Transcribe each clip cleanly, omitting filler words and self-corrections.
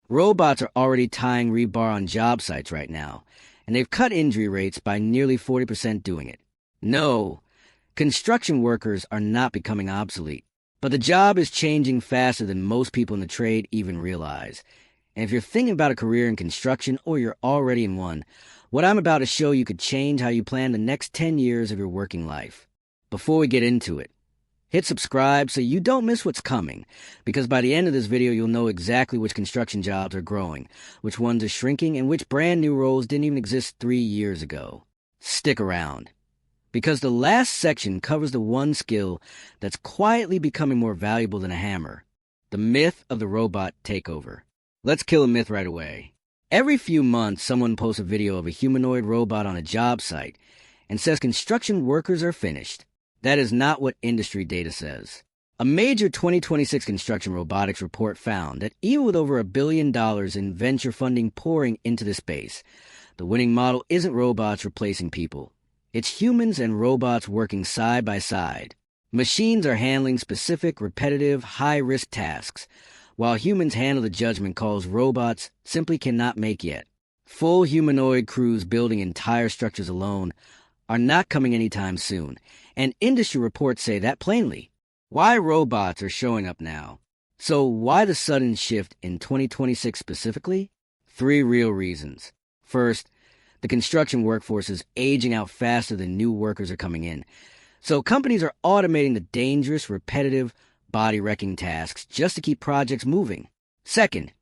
Robots are already tying rebar on job sites right now, and they've cut injury rates by nearly 40% doing it. No, construction workers are not becoming obsolete, but the job is changing faster than most people in the trade even realize. And if you're thinking about a career in construction or you're already in one, what I'm about to show you could change how you plan the next 10 years of your working life. Before we get into it, hit subscribe so you don't miss what's coming, because by the end of this video you'll know exactly which construction jobs are growing, which ones are shrinking, and which brand new roles didn't even exist 3 years ago. Stick around, because the last section covers the one skill that's quietly becoming more valuable than a hammer: the myth of the robot takeover. Let's kill a myth right away. Every few months, someone posts a video of a humanoid robot on a job site and says construction workers are finished. That is not what industry data says. A major 2026 construction robotics report found that even with over $1 billion in venture funding pouring into the space, the winning model isn't robots replacing people. It's humans and robots working side by side. Machines are handling specific, repetitive, high-risk tasks, while humans handle the judgment calls robots simply cannot make yet. Full humanoid crews building entire structures alone are not coming anytime soon, and industry reports say that plainly. Why robots are showing up now? So why the sudden shift in 2026 specifically? 3 real reasons. First, the construction workforce is aging out faster than new workers are coming in. So companies are automating the dangerous, repetitive, body-wrecking tasks just to keep projects moving. Second,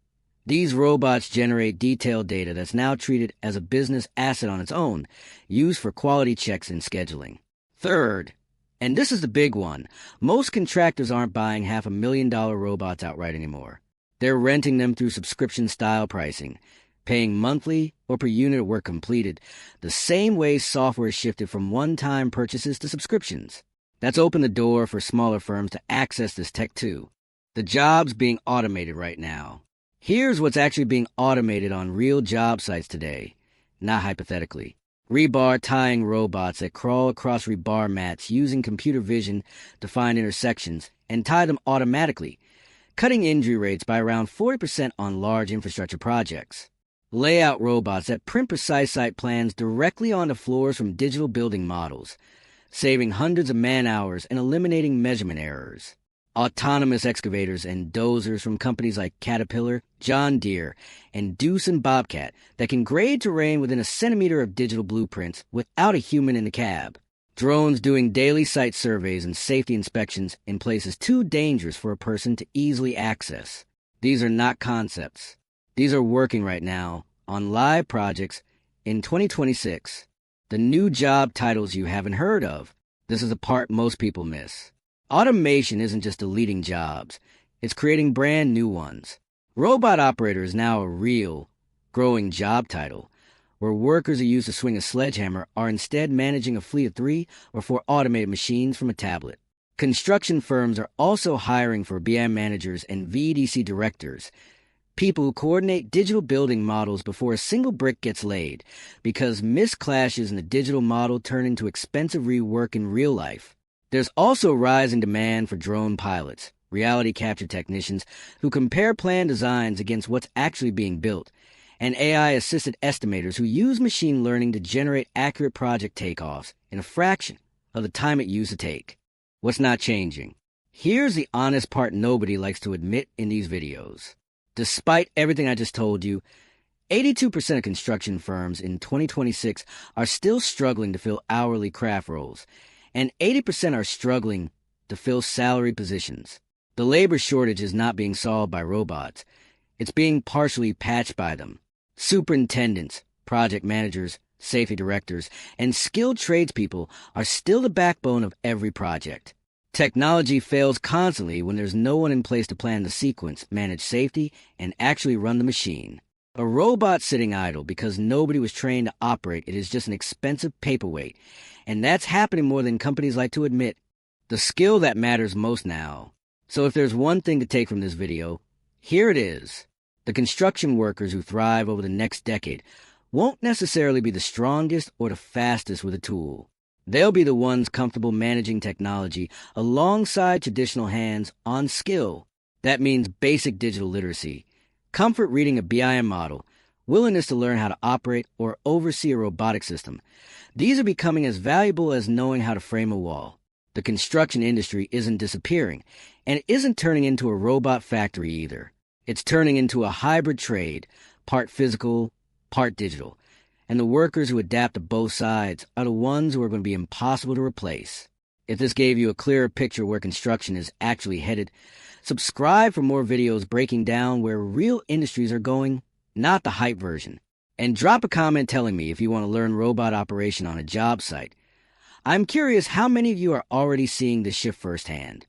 these robots generate detailed data that's now treated as a business asset on its own, used for quality checks and scheduling. Third, and this is the big one, most contractors aren't buying $500,000 robots outright anymore. They're renting them through subscription-style pricing, paying monthly or per unit of work completed, the same way software shifted from one-time purchases to subscriptions. That's opened the door for smaller firms to access this tech too. The job's being automated right now. Here's what's actually being automated on real job sites today, not hypothetically. Rebar tying robots that crawl across rebar mats using computer vision to find intersections and tie them automatically, cutting injury rates by around 40% on large infrastructure projects. Layout robots that print precise site plans directly onto floors from digital building models, saving hundreds of man-hours and eliminating measurement errors. Autonomous excavators and dozers from companies like Caterpillar, John Deere, and Deuce and Bobcat that can grade terrain within a centimeter of digital blueprints without a human in the cab. Drones doing daily site surveys and safety inspections in places too dangerous for a person to easily access. These are not concepts. These are working right now on live projects in 2026. The new job titles you haven't heard of. This is the part most people miss. Automation isn't just deleting jobs. It's creating brand new ones. Robot operator is now a real, growing job title, where workers who used to swing a sledgehammer are instead managing a fleet of 3 or 4 automated machines from a tablet. Construction firms are also hiring for BIM managers and VDC directors, people who coordinate digital building models before a single brick gets laid, because misclashes in the digital model turn into expensive rework in real life. There's also rising demand for drone pilots, reality capture technicians who compare plan designs against what's actually being built, and AI-assisted estimators who use machine learning to generate accurate project takeoffs in a fraction of the time it used to take. What's not changing? Here's the honest part nobody likes to admit in these videos. Despite everything I just told you, 82% of construction firms in 2026 are still struggling to fill hourly craft roles, and 80% are struggling to fill salary positions. The labor shortage is not being solved by robots. It's being partially patched by them. Superintendents, project managers, safety directors, and skilled tradespeople are still the backbone of every project. Technology fails constantly when there's no one in place to plan the sequence, manage safety, and actually run the machine. A robot sitting idle because nobody was trained to operate it is just an expensive paperweight, and that's happening more than companies like to admit. The skill that matters most now. So if there's one thing to take from this video, here it is. The construction workers who thrive over the next decade won't necessarily be the strongest or the fastest with a tool. They'll be the ones comfortable managing technology alongside traditional hands-on skill. That means basic digital literacy, comfort reading a BIM model, willingness to learn how to operate or oversee a robotic system. These are becoming as valuable as knowing how to frame a wall. The construction industry isn't disappearing, and it isn't turning into a robot factory either. It's turning into a hybrid trade, part physical, part digital. And the workers who adapt to both sides are the ones who are going to be impossible to replace. If this gave you a clearer picture where construction is actually headed, subscribe for more videos breaking down where real industries are going, not the hype version. And drop a comment telling me if you want to learn robot operation on a job site. I'm curious how many of you are already seeing this shift firsthand.